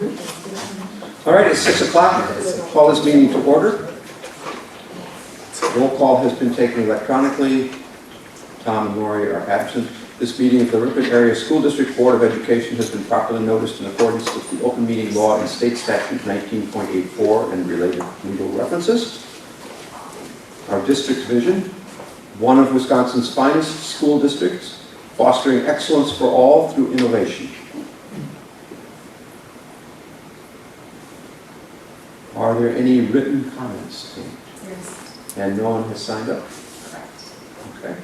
All right, it's 6 o'clock. Call this meeting to order. Roll call has been taken electronically. Tom and Lori are absent. This meeting of the Ripon Area School District Board of Education has been properly noticed in accordance with the Open Meeting Law and State Statute 19.84 and related legal references. Our district's vision: one of Wisconsin's finest school districts, fostering excellence for all through innovation. Are there any written comments? Yes. And no one has signed up? Correct. Okay.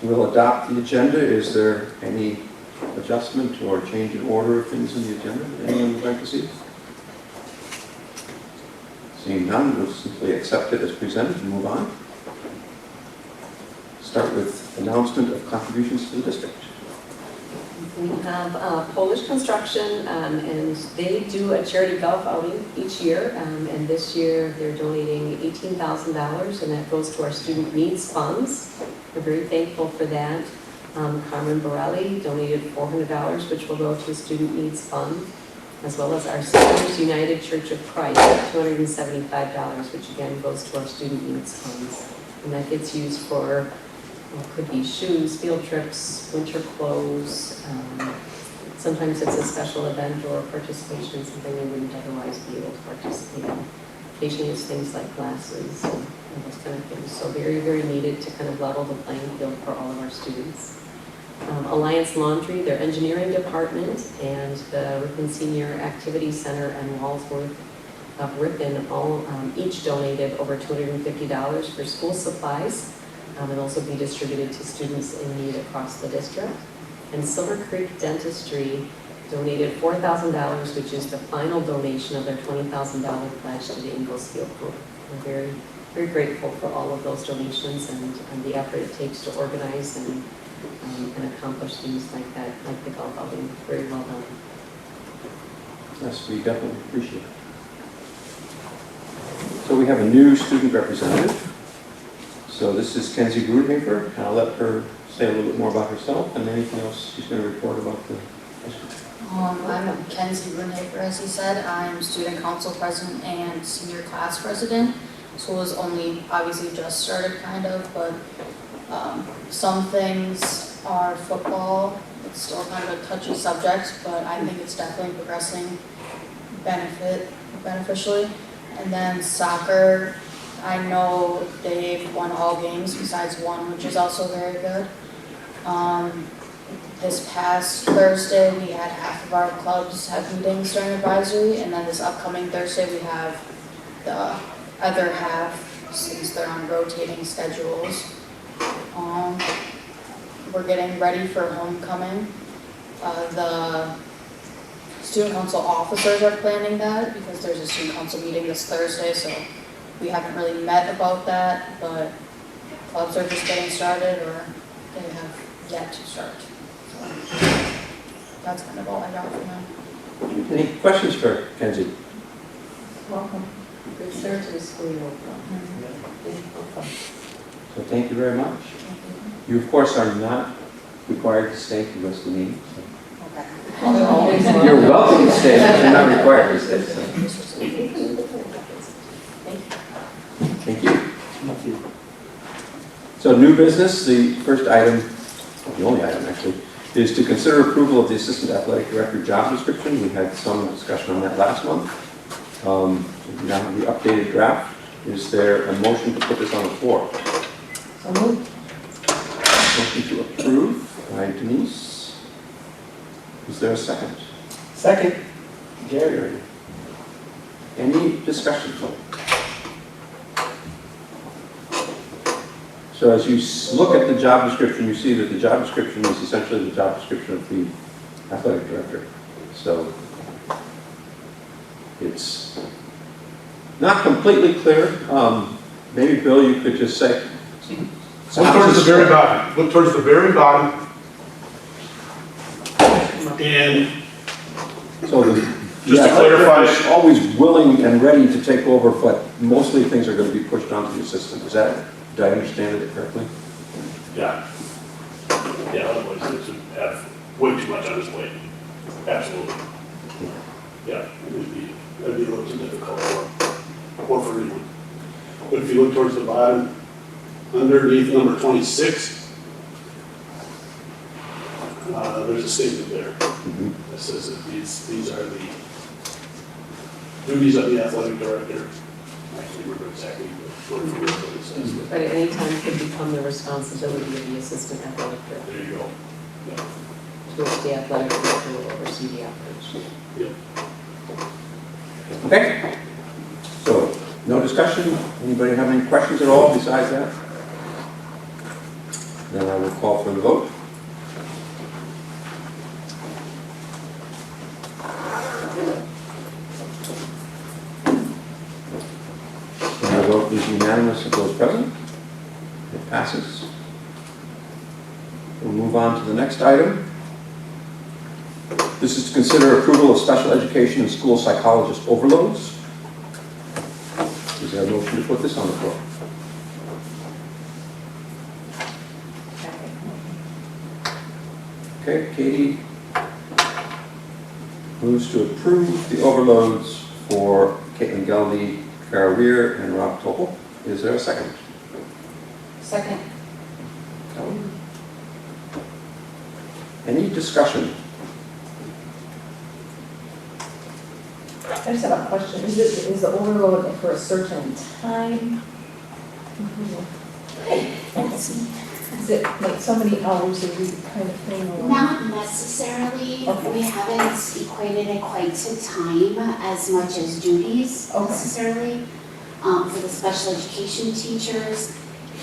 We'll adopt the agenda. Is there any adjustment or change in order of things in the agenda that anyone would like to see? Seeing none, we'll simply accept it as presented and move on. Start with announcement of contributions to the district. We have Polish Construction, and they do a charity golf outing each year, and this year they're donating $18,000, and that goes to our student needs funds. We're very thankful for that. Carmen Borelli donated $400, which will go to student needs fund, as well as our Sisters United Church of Christ, $275, which again goes to our student needs funds. And that gets used for, well, could be shoes, field trips, winter clothes. Sometimes it's a special event or participation in something they wouldn't otherwise be able to participate in. Occasionally it's things like glasses and those kind of things. So very, very needed to kind of level the playing field for all of our students. Alliance Laundry, their engineering department, and the Ripon Senior Activity Center and Walsworth of Ripon all each donated over $250 for school supplies. And also be distributed to students in need across the district. And Silver Creek Dentistry donated $4,000, which is the final donation of their $20,000 pledge to the Ingalls Field Group. We're very, very grateful for all of those donations and the effort it takes to organize and accomplish things like that, like the golf outing. Very well done. Yes, we definitely appreciate it. So we have a new student representative. So this is Kenzie Grunhafer. I'll let her say a little bit more about herself and anything else she's going to report about the district. I'm Kenzie Grunhafer, as he said. I'm student council president and senior class president. School has only obviously just started kind of, but some things are football. It's still kind of a touchy subject, but I think it's definitely progressing beneficially. And then soccer, I know they've won all games besides one, which is also very good. This past Thursday, we had half of our clubs have meetings during advisory, and then this upcoming Thursday, we have the other half, since they're on rotating schedules. We're getting ready for homecoming. The student council officers are planning that because there's a student council meeting this Thursday, so we haven't really met about that, but clubs are just getting started or they have yet to start. So that's kind of all I got for now. Any questions for Kenzie? Welcome. Good start to the school year. So thank you very much. You, of course, are not required to stay for the rest of the meeting. Okay. You're welcome to stay, but you're not required to stay. So. Thank you. Thank you. So new business, the first item, the only item actually, is to consider approval of the Assistant Athletic Director job description. We had some discussion on that last month. Now the updated draft. Is there a motion to put this on the floor? So moved. Motion to approve by Denise. Is there a second? Second. Gary. Any discussion? So as you look at the job description, you see that the job description is essentially the job description of the athletic director. So it's not completely clear. Maybe Bill, you could just say. Look towards the very bottom. Look towards the very bottom. And So just to clarify, is always willing and ready to take over, but mostly things are going to be pushed onto the assistant. Is that, did I understand it correctly? Yeah. Yeah, otherwise it's way too much on his plate. Absolutely. Yeah, that'd be a little too difficult or for anyone. But if you look towards the bottom, underneath number 26, there's a statement there that says that these are the duties of the athletic director. I can't remember exactly what it says. But at any time could become the responsibility of the assistant athletic director. There you go. Yeah. To which the athletic director will oversee the operation. Yeah. Okay, so no discussion. Anybody have any questions at all besides that? Then I will call for the vote. And the vote is unanimous of those present. It passes. We'll move on to the next item. This is to consider approval of special education and school psychologist overloads. Is there a motion to put this on the floor? Okay, Katie moves to approve the overloads for Caitlin Geldy, Kara Weir, and Rob Topol. Is there a second? Second. Kelly? Any discussion? I just have a question. Is the overload for a certain time? Is it like so many hours a week kind of thing? Or? Not necessarily. Okay. We haven't equated it quite to time as much as duties Okay. necessarily. For the special education teachers,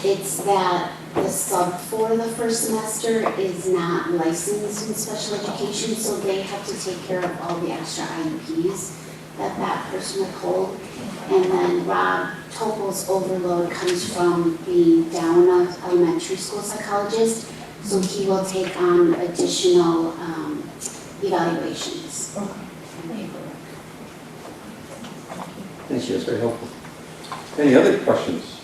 it's that the sub for the first semester is not licensed in special education, so they have to take care of all the extra IEPs that person would hold. And then Rob Topol's overload comes from being down an elementary school psychologist, so he will take on additional evaluations. Okay. Thank you, that's very helpful. Any other questions?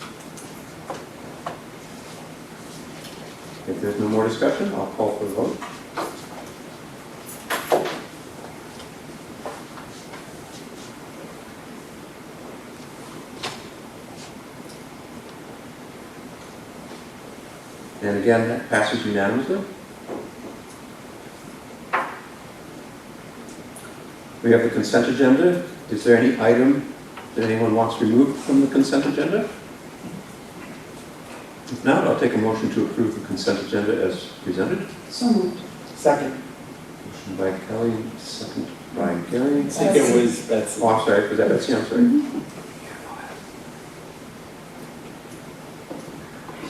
If there's no more discussion, I'll call for the vote. And again, that passes unanimously. We have the consent agenda. Is there any item that anyone wants removed from the consent agenda? If not, I'll take a motion to approve the consent agenda as presented. So moved. Second. Motion by Kelly, second by Gary. I think it was Betsy. Oh, I'm sorry, was that Betsy? I'm sorry.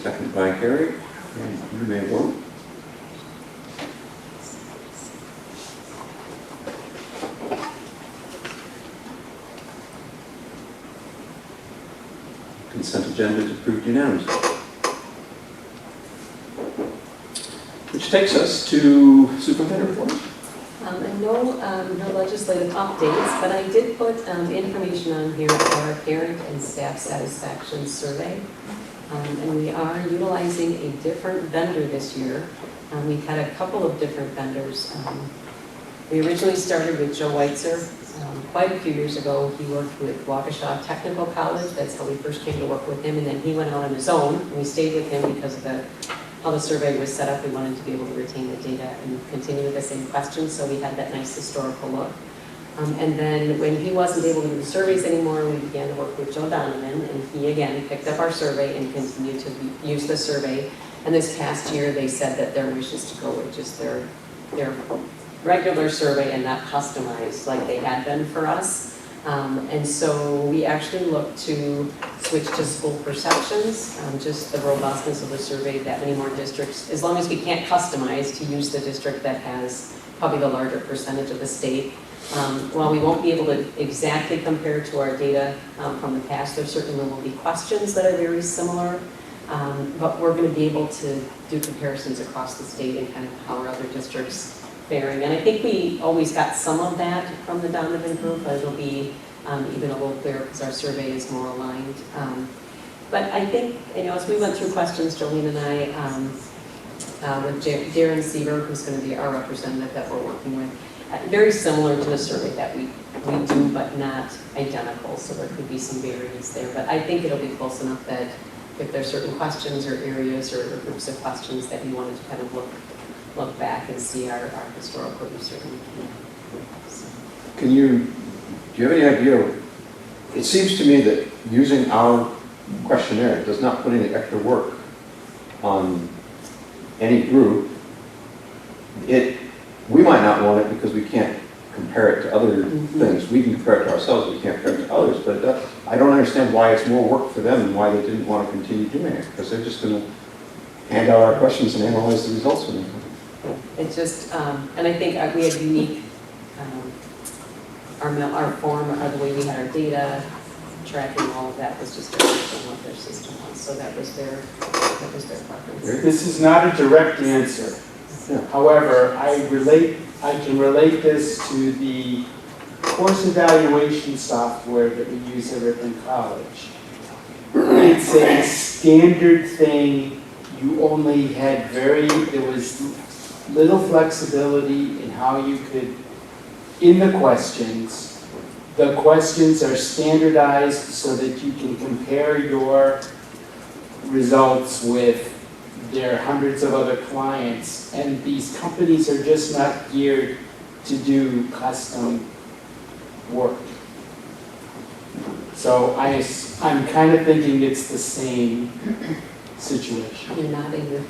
Second by Gary, and you may vote. Consent agenda is approved unanimously. Which takes us to superintendent report. And no legislative updates, but I did put information on here for our parent and staff satisfaction survey. And we are utilizing a different vendor this year. We've had a couple of different vendors. We originally started with Joe Weitzer quite a few years ago. He worked with Waukesha Technical College. That's how we first came to work with him. And then he went out on his own, and we stayed with him because of how the survey was set up. We wanted to be able to retain the data and continue with the same questions, so we had that nice historical look. And then when he wasn't able to do the surveys anymore, we began to work with Joe Donovan, and he again picked up our survey and continued to use the survey. And this past year, they said that their wish is to go with just their regular survey and not customized like they had been for us. And so we actually look to switch to school perceptions, just the robustness of the survey, that many more districts, as long as we can't customize, to use the district that has probably the larger percentage of the state. While we won't be able to exactly compare to our data from the past, there certainly will be questions that are very similar, but we're going to be able to do comparisons across the state and kind of how are other districts faring. And I think we always got some of that from the Donovan group, but it'll be even a little clearer because our survey is more aligned. But I think, as we went through questions, Jolene and I, with Darren Seaver, who's going to be our representative that we're working with. Very similar to the survey that we do, but not identical, so there could be some variance there. But I think it'll be close enough that if there's certain questions or areas or groups of questions that you wanted to kind of look back and see our historical, you certainly can. So. Do you have any idea? It seems to me that using our questionnaire does not put any extra work on any group. We might not want it because we can't compare it to other things. We can compare it to ourselves, we can't compare it to others, but I don't understand why it's more work for them and why they didn't want to continue doing it, because they're just going to hand out our questions and analyze the results from them. It's just, and I think we had unique, our form, or the way we had our data, tracking all of that was just different than what their system was, so that was their preference. This is not a direct answer. Yeah. However, I can relate this to the course evaluation software that we use at Ripon College. It's a standard thing. You only had there was little flexibility in how you could, in the questions are standardized so that you can compare your results with their hundreds of other clients, and these companies are just not geared to do custom work. So I'm kind of thinking it's the same situation. You're nodding your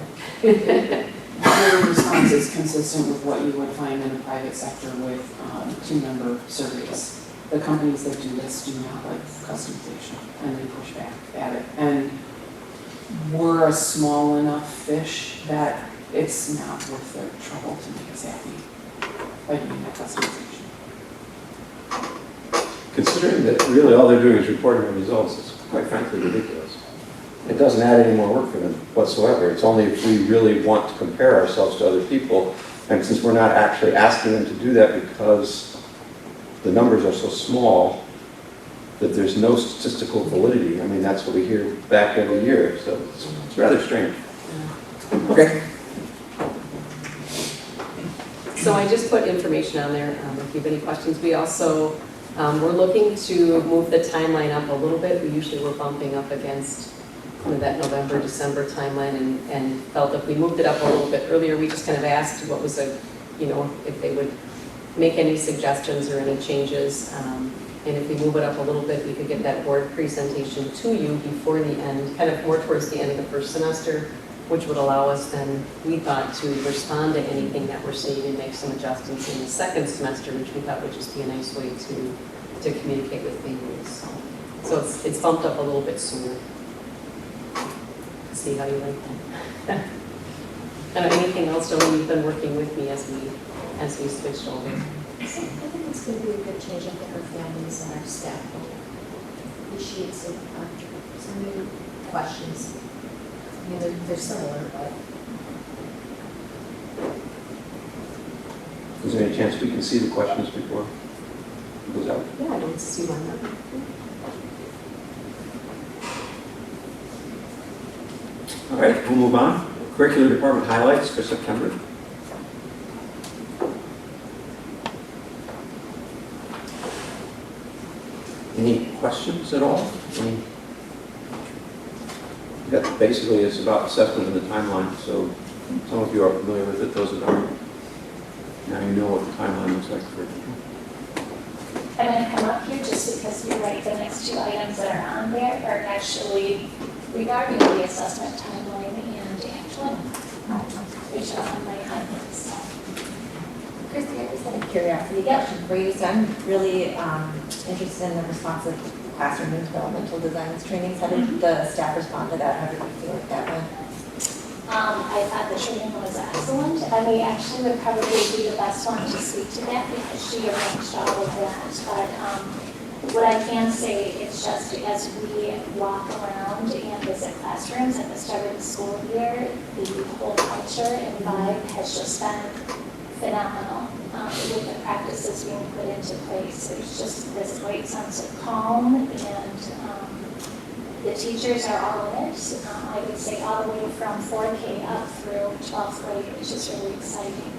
head. Your response is consistent with what you would find in the private sector with team-member surveys. The companies that do this do not like customization, and they push back at it. And we're a small enough fish that it's not worth their trouble to make us happy by doing that customization. Considering that really all they're doing is reporting the results, it's quite frankly ridiculous. It doesn't add any more work for them whatsoever. It's only if we really want to compare ourselves to other people, and since we're not actually asking them to do that because the numbers are so small that there's no statistical validity. I mean, that's what we hear back every year, so it's rather strange. Okay. So I just put information on there if you have any questions. We also, we're looking to move the timeline up a little bit. We usually were bumping up against that November, December timeline, and felt if we moved it up a little bit earlier, we just kind of asked what was if they would make any suggestions or any changes. And if we move it up a little bit, we could get that board presentation to you before the end, kind of more towards the end of the first semester, which would allow us then, we thought, to respond to anything that we're seeing and make some adjustments in the second semester, which we thought would just be a nice way to communicate with families. So it's bumped up a little bit sooner. See how you like that. And anything else, Joey, you've been working with me as we switched over. So I think it's going to be a good change. I think our families and our staff will appreciate some new questions. I mean, they're similar, but. Is there any chance we can see the questions before it goes out? Yeah, I don't see why not. All right, we'll move on. Curriculum department highlights for September. Any questions at all? Basically, it's about assessment and the timeline, so some of you are familiar with it, those that aren't. Now you know what the timeline looks like for it. I'm going to come up here just because you're right, the next two items that are on there are actually regarding the assessment timeline and actually, which are on my highlights. Christy, I just had a curiosity question for you. So I'm really interested in the responsive classroom and developmental designs trainings. How did the staff respond to that? How did you feel like that went? I thought the training was excellent. Amy actually would probably be the best one to speak to that because she arranged all of that. But what I can say is just as we walk around and visit classrooms at the start of the school year, the whole culture and vibe has just been phenomenal with the practices being put into place. There's just this great sense of calm and The teachers are all in it. I would say all the way from 4K up through 12th grade, which is really exciting.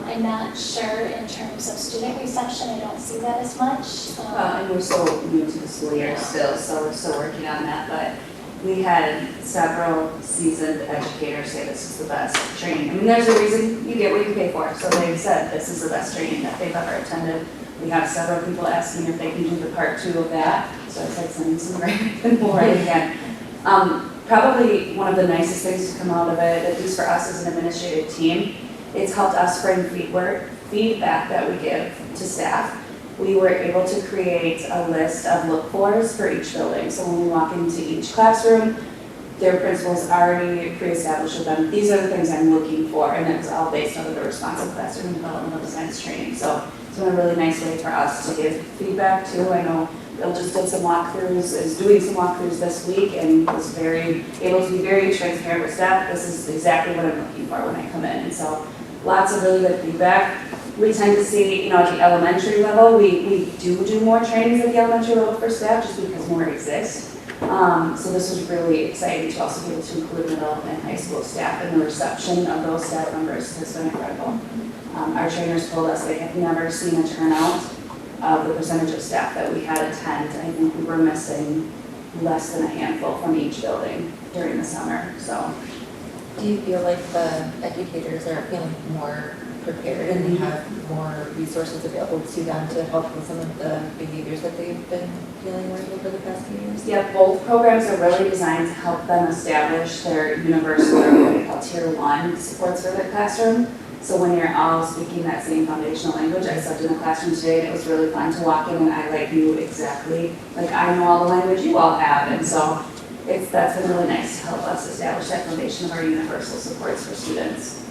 I'm not sure in terms of student reception, I don't see that as much. And we're so new to the school year still, so we're still working on that, but we had several seasoned educators say this is the best training. I mean, there's a reason you get what you pay for, so they said this is the best training that they've ever attended. We have several people asking if they can do the part 2 of that, so I said send me some right more again. Probably one of the nicest things to come out of it, at least for us as an administrative team, it's helped us frame feedback that we give to staff. We were able to create a list of look-fors for each building. So when we walk into each classroom, their principals already pre-established with them, these are the things I'm looking for, and it's all based on the responsive classroom developmental science training. So it's been a really nice way for us to give feedback too. I know Bill just did some walkthroughs, is doing some walkthroughs this week, and was able to be very transparent with staff. This is exactly what I'm looking for when I come in. And so lots of really good feedback. We tend to see, at the elementary level, we do more trainings at the elementary level for staff just because more exist. So this was really exciting to also be able to include middle and high school staff, and the reception of those staff members has been incredible. Our trainers told us they have never seen a turnout of the percentage of staff that we had attend. I think we were missing less than a handful from each building during the summer. So, Do you feel like the educators are feeling more prepared and they have more resources available to them to help with some of the behaviors that they've been dealing with over the past few years? yeah, both programs are really designed to help them establish their universal, or what we call tier 1 supports for their classroom. So when you're all speaking that same foundational language, I stepped in the classroom today and it was really fun to walk in and I knew exactly, I know all the language you all have. And so that's been really nice to help us establish that foundation of our universal supports for students.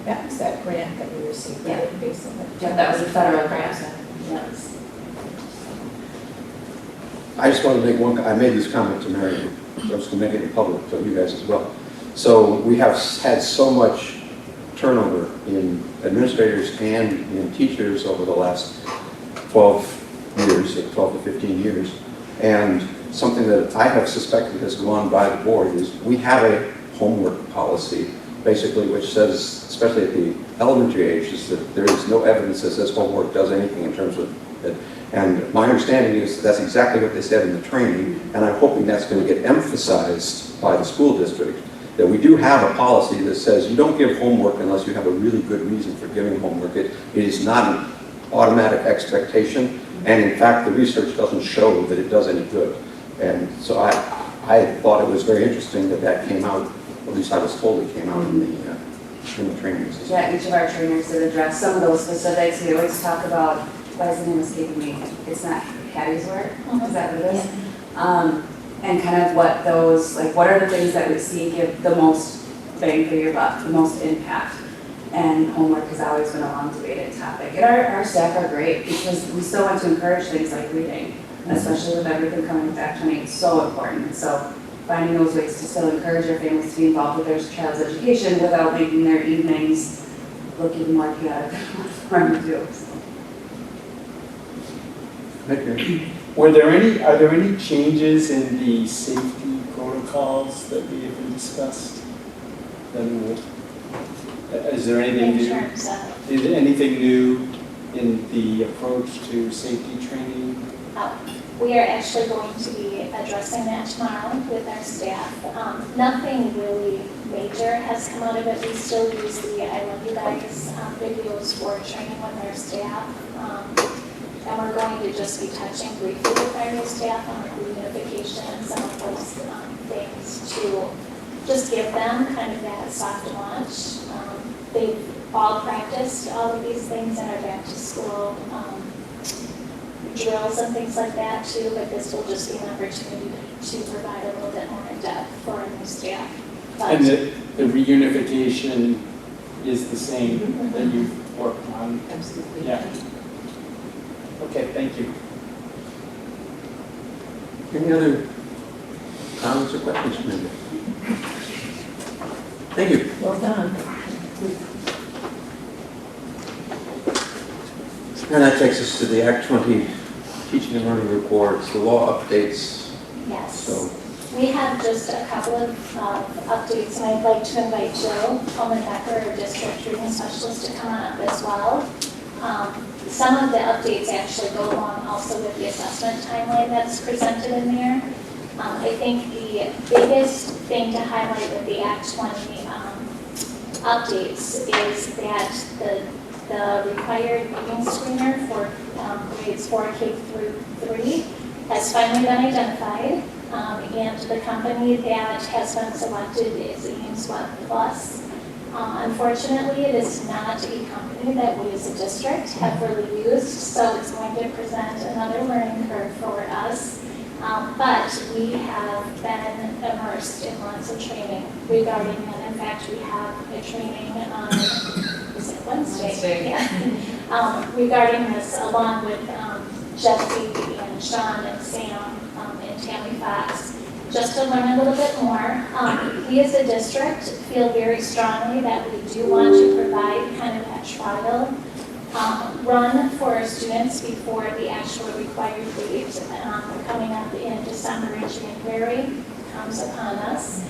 That was that grant that we received, Yeah. based on the. Yeah, that was a federal grant. Yes. I just want to make I made this comment to Mary, I was going to make it in public, so you guys as well. So we have had so much turnover in administrators and in teachers over the last 12 years, 12 to 15 years. And something that I have suspected has gone by the board is we have a homework policy, basically, which says, especially at the elementary age, is that there is no evidence that says homework does anything in terms of it. And my understanding is that that's exactly what they said in the training, and I'm hoping that's going to get emphasized by the school district, that we do have a policy that says you don't give homework unless you have a really good reason for giving homework. It is not an automatic expectation, and in fact, the research doesn't show that it does any good. And so I thought it was very interesting that that came out, at least I was told it came out in the trainings. Yeah, each of our trainers did address some of those specifics. We always talk about, why is the name escaping me? It's not Patty's work, is that what it is? And kind of what those, what are the things that we see give the most bang for your buck, the most impact? And homework has always been a long debated topic. And our staff are great because we still want to encourage things like reading, especially with everything coming back to me. It's so important. So finding those ways to still encourage your families to be involved with their child's education without making their evenings look even more chaotic than what to do. Are there any changes in the safety protocols that we have discussed? Is there anything In new? terms of, Is there anything new in the approach to safety training? we are actually going to be addressing that tomorrow with our staff. Nothing really major has come out of it. We still use the I Love You Guys videos for training with our staff. And we're going to just be touching briefly with our new staff on reunification and some of those things to just give them kind of that soft launch. They've all practiced all of these things in our back to school drills and things like that too, but this will just be an opportunity to provide a little bit more in depth for our new staff. But And the reunification is the same that you've worked on? Absolutely. Yeah. Okay, thank you. Any other comments or questions from anybody? Thank you. Well done. And that takes us to the Act 20 Teaching and Learning Reports, the law updates. Yes. So, We have just a couple of updates, and I'd like to invite Jill Coleman-Becker, our district reading specialist, to come on up as well. Some of the updates actually go along also with the assessment timeline that's presented in there. I think the biggest thing to highlight with the Act 20 updates is that the required reading screener for grades 4K through 3 has finally been identified. And the company that has been selected is Ames Web Plus. Unfortunately, it is not a company that we as a district have really used, so it's going to present another learning curve for us. But we have been immersed in lots of training regarding it. In fact, we have a training on, is it Wednesday? Yeah. Regarding this, along with Jesse and Sean and Sam and Tammy Fox, just to learn a little bit more. We as a district feel very strongly that we do want to provide kind of that trial run for our students before the actual required date coming up in December and January comes upon us.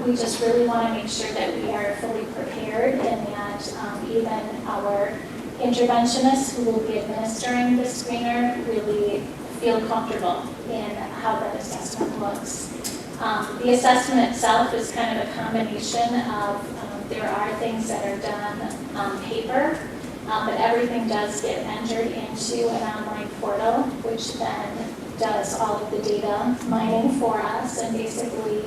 We just really want to make sure that we are fully prepared and that even our interventionists who will be administering the screener really feel comfortable in how that assessment looks. The assessment itself is kind of a combination of, there are things that are done on paper, but everything does get entered into an online portal, which then does all of the data mining for us and basically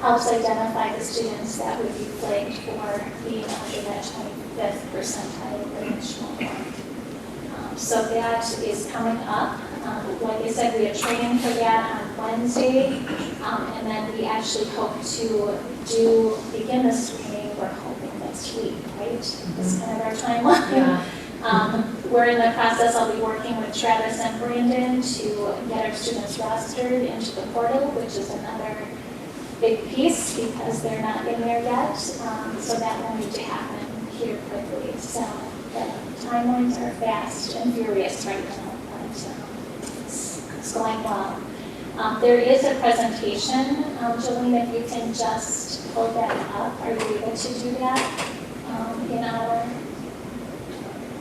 helps identify the students that would be flagged for being under that 25th percentile range. So that is coming up. Like I said, we have training for that on Wednesday, and then we actually hope to begin the screening, we're hoping next week, right? That's kind of our timeline. We're in the process, I'll be working with Travis and Brandon to get our students rostered into the portal, which is another big piece because they're not in there yet. So that will need to happen here quickly. So the timelines are fast and furious right now, but it's going well. There is a presentation. Jolene, if you can just pull that up. Are you able to do that in our?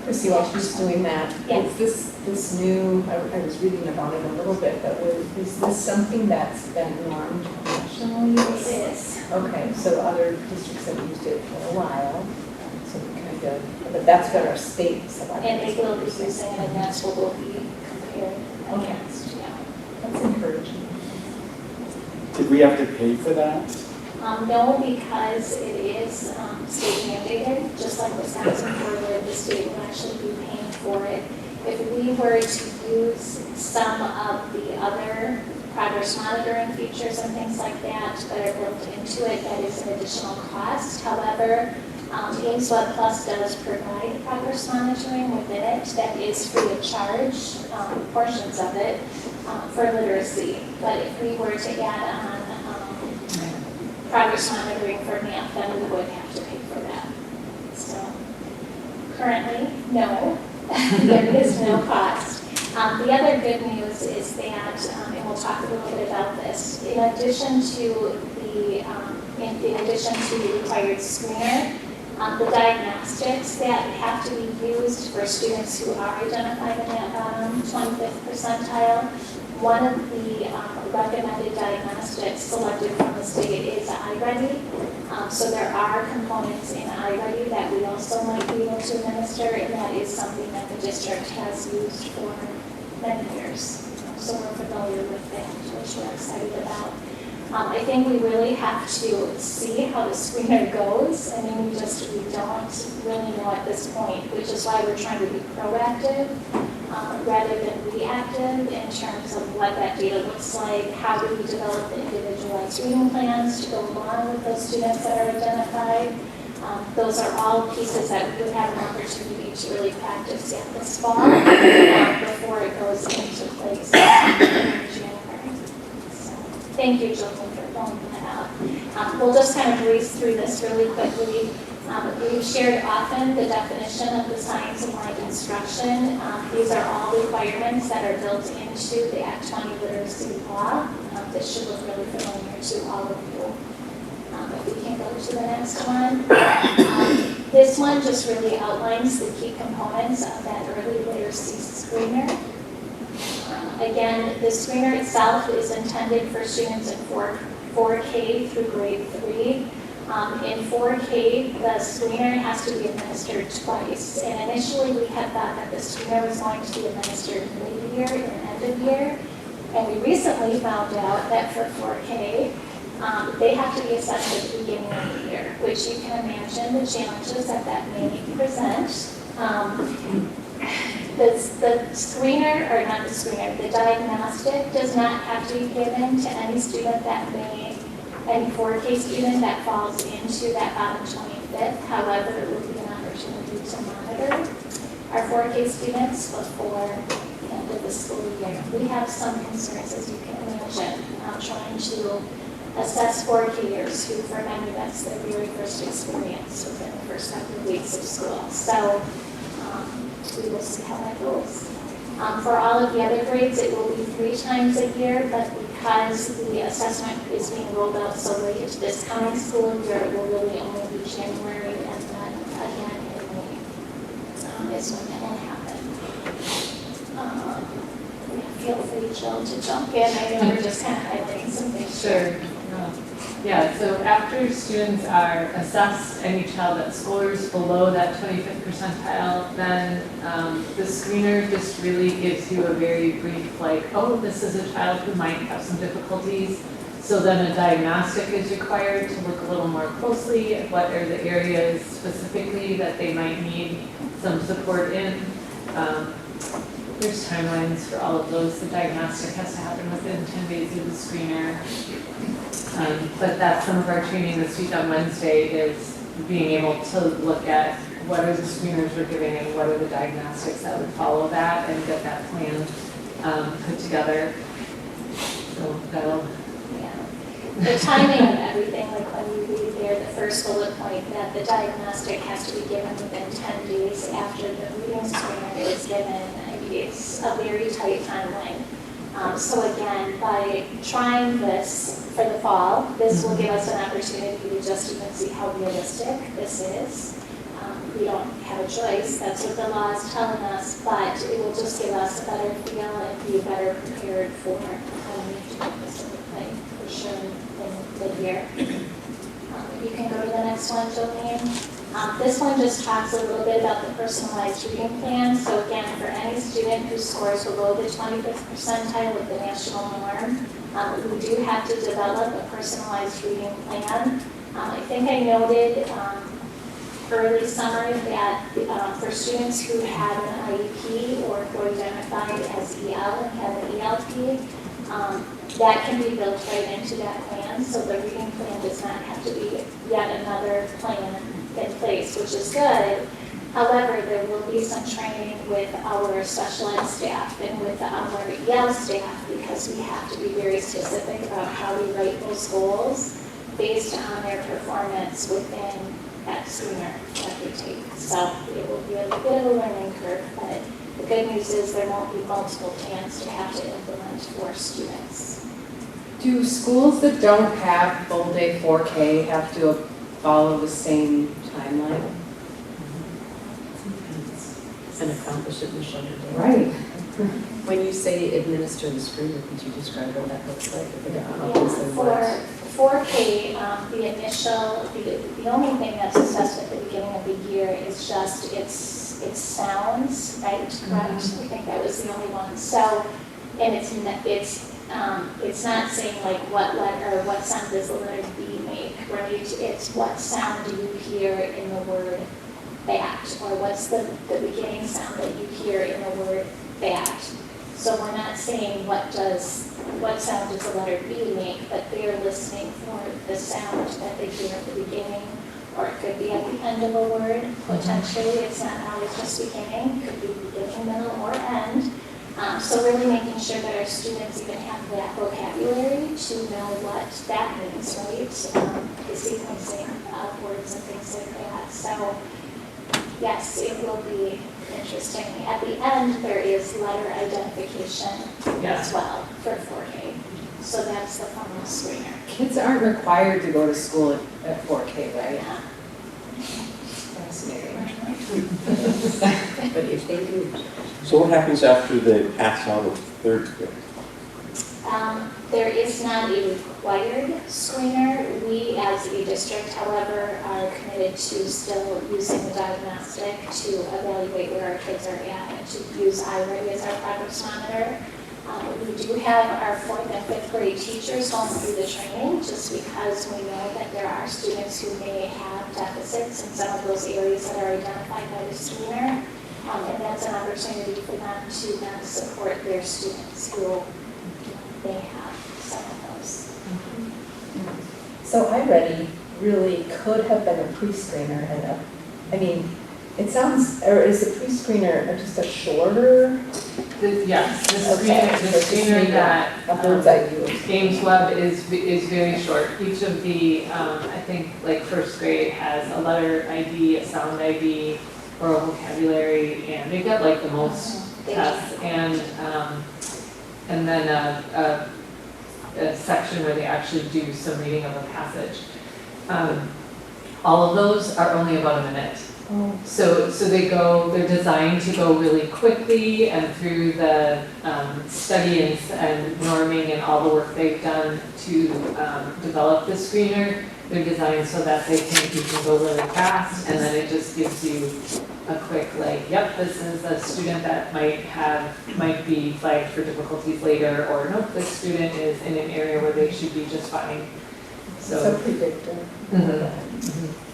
Chrissy, while she's doing that, Yes. is this new, I was reading about it a little bit, but is this something that's been normed nationally? It is. Okay, so other districts have used it for a while, so we kind of, but that's what our state selected. And they will be using it, and that's what will be compared against, yeah. That's encouraging. Did we have to pay for that? No, because it is state mandated, just like Wisconsin, where the state will actually be paying for it. If we were to use some of the other progress monitoring features and things like that that are built into it, that is an additional cost. However, Ames Web Plus does provide progress monitoring within it that is free of charge, portions of it, for literacy. But if we were to add on progress monitoring for math, then we would have to pay for that. So currently, no, there is no cost. The other good news is that, and we'll talk a little bit about this, in addition to the required screener, the diagnostics that have to be used for students who are identified in that bottom 25th percentile, one of the recommended diagnostics selected from the state is iReady. So there are components in iReady that we also might be able to administer, and that is something that the district has used for many years. So we're familiar with that, which we're excited about. I think we really have to see how the screener goes. I mean, we don't really know at this point, which is why we're trying to be proactive rather than reactive in terms of what that data looks like. How do we develop the individualized reading plans to go along with those students that are identified? Those are all pieces that we would have an opportunity to really practice yet this fall before it goes into place in January. So, thank you, Jolene, for pulling that out. We'll just kind of breeze through this really quickly. We've shared often the definition of the science of life instruction. These are all requirements that are built into the Act 20 literacy law. This should look really familiar to all of you. If we can go to the next one. This one just really outlines the key components of that early literacy screener. Again, the screener itself is intended for students in 4K through grade 3. In 4K, the screener has to be administered twice. And initially, we had thought that the screener was going to be administered mid-year and end of year. And we recently found out that for 4K, they have to be assessed at the beginning of the year, which you can imagine the challenges that may present. The screener, or not the screener, the diagnostic does not have to be given to any student that may, any 4K student that falls into that bottom 25th. However, it would be an opportunity to monitor our 4K students before the end of the school year. We have some concerns, as you can imagine, trying to assess 4Kers who, for many, that's their very first experience within the first couple of weeks of school. So we will see how that goes. For all of the other grades, it will be 3 times a year, but because the assessment is being rolled out so late this coming school year, it will really only be January, and then again in May is when that will happen. Feel free, Jill, to jump in. I know we're just kind of highlighting some things. Sure. Yeah, so after students are assessed, any child that scores below that 25th percentile, then the screener just really gives you a very brief, like, oh, this is a child who might have some difficulties. So then a diagnostic is required to look a little more closely at what are the areas specifically that they might need some support in. There's timelines for all of those. The diagnostic has to happen within 10 days of the screener. But that's some of our training this week on Wednesday, is being able to look at what are the screeners we're giving and what are the diagnostics that would follow that, and get that plan put together. So that'll... The timing of everything, like when you read there, the first bullet point, that the diagnostic has to be given within 10 days after the reading screener is given. It's a very tight timeline. So again, by trying this for the fall, this will give us an opportunity to just even see how realistic this is. We don't have a choice, that's what the law is telling us, but it will just give us a better feel and be better prepared for how we need to do this for sure in mid-year. If you can go to the next one, Jolene. This one just talks a little bit about the personalized reading plan. So again, for any student who scores below the 25th percentile of the national norm, we do have to develop a personalized reading plan. I think I noted early summer that for students who have an IEP or who are identified as EL and have an ELP, that can be built right into that plan. So the reading plan does not have to be yet another plan in place, which is good. However, there will be some training with our special ed staff and with our EL staff, because we have to be very specific about how we write those goals based on their performance within that screener that we take. So it will be a bit of a learning curve, but the good news is there won't be multiple plans to have to implement for students. Do schools that don't have full day 4K have to follow the same timeline? And accomplish it in a shorter day. Right. When you say administer the screener, could you describe what that looks like? For 4K, the initial, the only thing that's assessed at the beginning of the year is just its sounds, right? Correct? I think that was the only one. So, and it's not saying like what letter or what sound does the letter B make, right? It's what sound do you hear in the word bat, or what's the beginning sound that you hear in the word bat. So we're not saying what sound does the letter B make, but they're listening for the sound that they hear at the beginning, or it could be at the end of a word. Potentially, it's not always just beginning, it could be beginning, middle, or end. So really making sure that our students even have that vocabulary to know what that means, right? The sequencing of words and things like that. So, yes, it will be interesting. At the end, there is letter identification as well for 4K. So that's the final screener. Kids aren't required to go to school at 4K, right? Yeah. Fascinating. But if they do. So what happens after they pass out of third grade? There is not a required screener. We, as a district, however, are committed to still using the diagnostic to evaluate where our kids are at and to use iReady as our progress monitor. We do have our 4th and 5th grade teachers going through the training just because we know that there are students who may have deficits in some of those areas that are identified by the screener. And that's an opportunity for them to then support their students who may have some of those. So iReady really could have been a pre-screener and I mean, it sounds, or is the pre-screener just a shorter? Yes, the Okay, screener, so the just screener maybe that a bird's eye view. Games Web is very short. Each of the, I think like first grade has a letter ID, a sound ID, oral vocabulary, and they get like the most tests, and then a section where they actually do some reading of a passage. All of those are only about a minute. Oh. So they're designed to go really quickly, and through the study and norming and all the work they've done to develop the screener, they're designed so that you can go really fast, and then it just gives you a quick like, yep, this is a student that might be flagged for difficulties later, or nope, this student is in an area where they should be just fine. So predictive.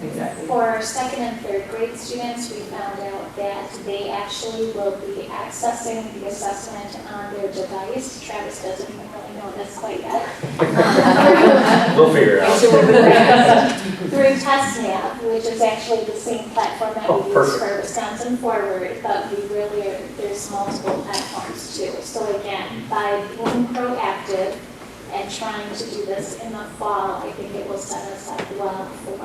Exactly. For 2nd and 3rd grade students, we found out that they actually will be accessing the assessment on their device. Travis doesn't even really know this quite yet. We'll figure it out. Through TestNav, which is actually the same platform that we use for Wisconsin Forward, but there's multiple platforms too. So again, by being proactive and trying to do this in the fall, I think it will set us up well for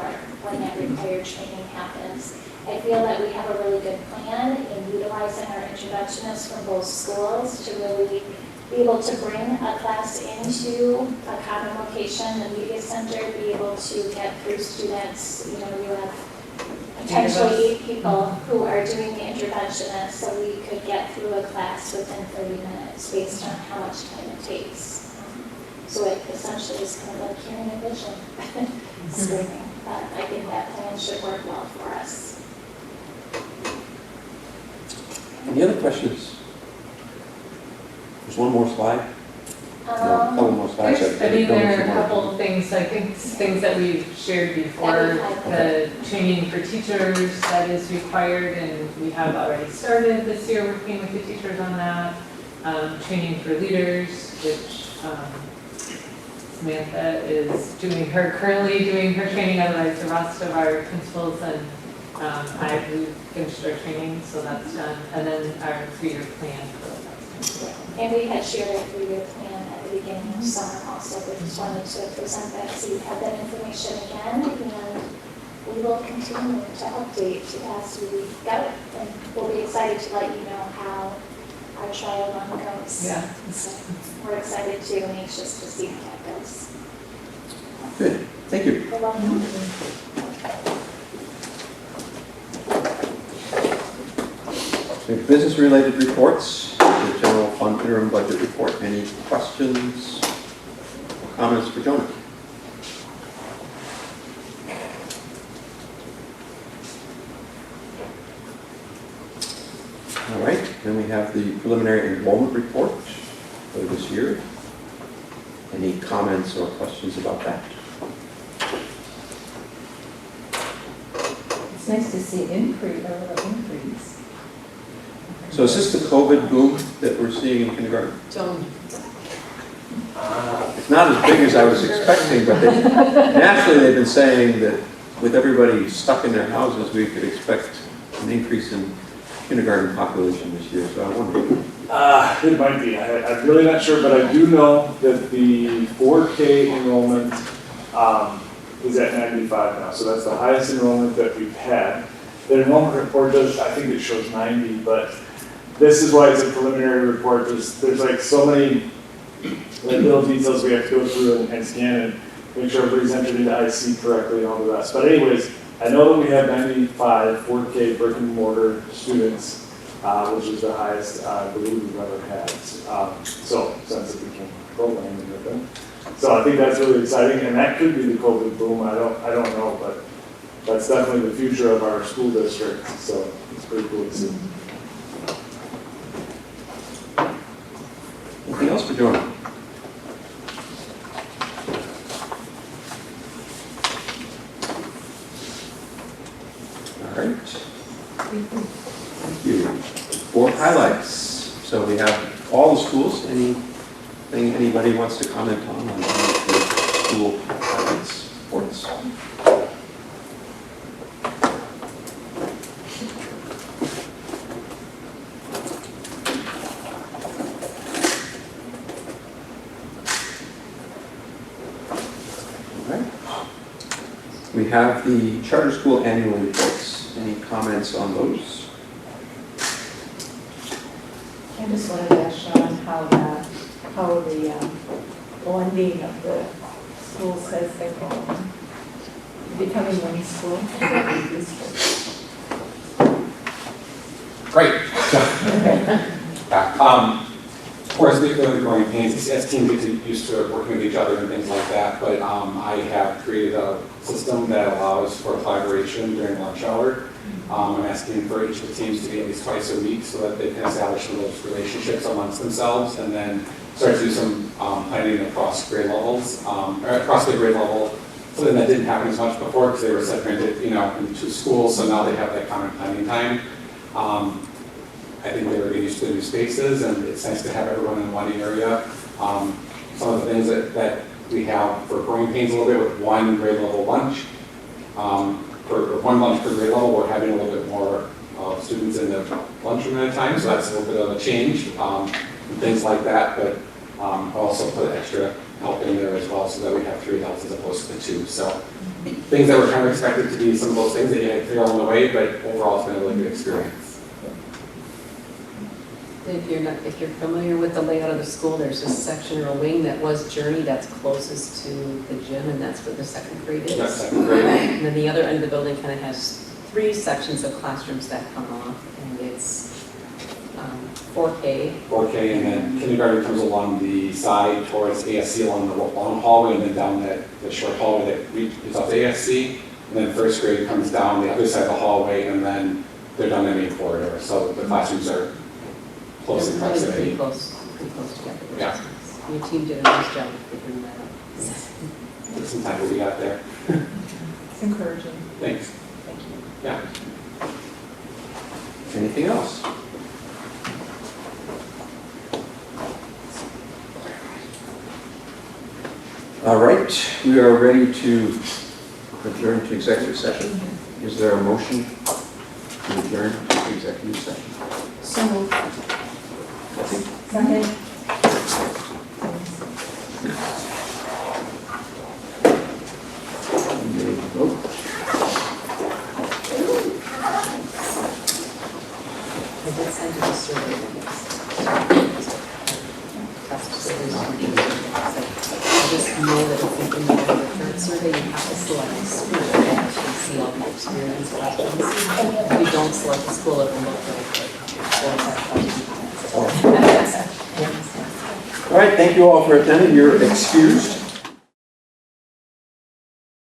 when that required training happens. I feel that we have a really good plan in utilizing our interventionists from both schools to really be able to bring a class into a common location, the media center, be able to get through students. You know, you have potentially 8 people who are doing the interventionist, so we could get through a class within 30 minutes based on how much time it takes. So it essentially is kind of like hearing a vision screening. But I think that plan should work well for us. Any other questions? There's one more slide. No, a couple more slides. There are a couple of things, I think things that we've shared before, the training for teachers that is required, and we have already started this year working with the teachers on that. Training for leaders, which Samantha is currently doing her training, otherwise the rest of our principals and I finished our training, so that's done. And then our 3-year plan for that. And we had shared a 3-year plan at the beginning of summer also, but just wanted to present that so you have that information again, and we will continue to update as we go. And we'll be excited to let you know how our trial run goes. Yeah. So we're excited too and anxious to see how that goes. Good, thank you. You're welcome. So business-related reports, the general fund interim budget report. Any questions or comments for Jonah? All right, then we have the preliminary enrollment report for this year. Any comments or questions about that? It's nice to see a little increase. So is this the COVID boom that we're seeing in kindergarten? It's not as big as I was expecting, but naturally they've been saying that with everybody stuck in their houses, we could expect an increase in kindergarten population this year, so I wonder. It might be. I'm really not sure, but I do know that the 4K enrollment is at 95 now, so that's the highest enrollment that we've had. The enrollment report does, I think it shows 90, but this is why it's a preliminary report. There's like so many like little details we have to go through and scan and make sure everybody's entered into IC correctly and all the rest. But anyways, I know that we have 95 4K brick and mortar students, which is the highest I believe we've ever had. So since it became programming with them. So I think that's really exciting, and that could be the COVID boom. I don't know, but that's definitely the future of our school district. So it's pretty cool to see. Anything else for Jordan? All right. Thank you. Board highlights. So we have all the schools. Anything anybody wants to comment on the school highlights, reports? We have the charter school annual reports. Any comments on those? I just wanted to ask Sean how the blending of the schools has been going, becoming one school. Great. Of course, the growing pains, as teams get used to working with each other and things like that, but I have created a system that allows for collaboration during lunch hour. I'm asking for each of the teams to be at least twice a week so that they can establish those relationships amongst themselves and then start to do some planning across grade levels, or across the grade level. So then that didn't happen as much before because they were separated, into schools, so now they have that common planning time. I think they were getting used to the new spaces, and it's nice to have everyone in one area. Some of the things that we have for growing pains a little bit with one grade level lunch. For one lunch per grade level, we're having a little bit more students in the lunchroom at a time, so that's a little bit of a change, and things like that. But I also put extra help in there as well so that we have 3 adults as opposed to the 2. So things that were kind of expected to be some of those things that you had to figure along the way, but overall it's been a really good experience. If you're familiar with the layout of the school, there's a section or a wing that was Journey that's closest to the gym, and that's where the second grade is. That's second grade. And then the other end of the building kind of has 3 sections of classrooms that come off, and it's 4K. 4K, and then kindergarten comes along the side towards ASC along the long hallway, and then down the short hallway that is up to ASC, and then first grade comes down the other side of the hallway, and then they're done in the main corridor. So the classrooms are close in proximity. Pretty close together. Yeah. Your team did a nice job of figuring that out. Sometimes we'll be out there. It's encouraging. Thanks. Thank you. Yeah. Anything else? All right, we are ready to adjourn to executive session. Is there a motion to adjourn to executive session? So moved. Second. Second. Vote. I did send you the survey. I just know that if you can the third survey, you have to select a school to actually see all the experience questions. If you don't select a school, it will look like All right, thank you all for attending. You're excused.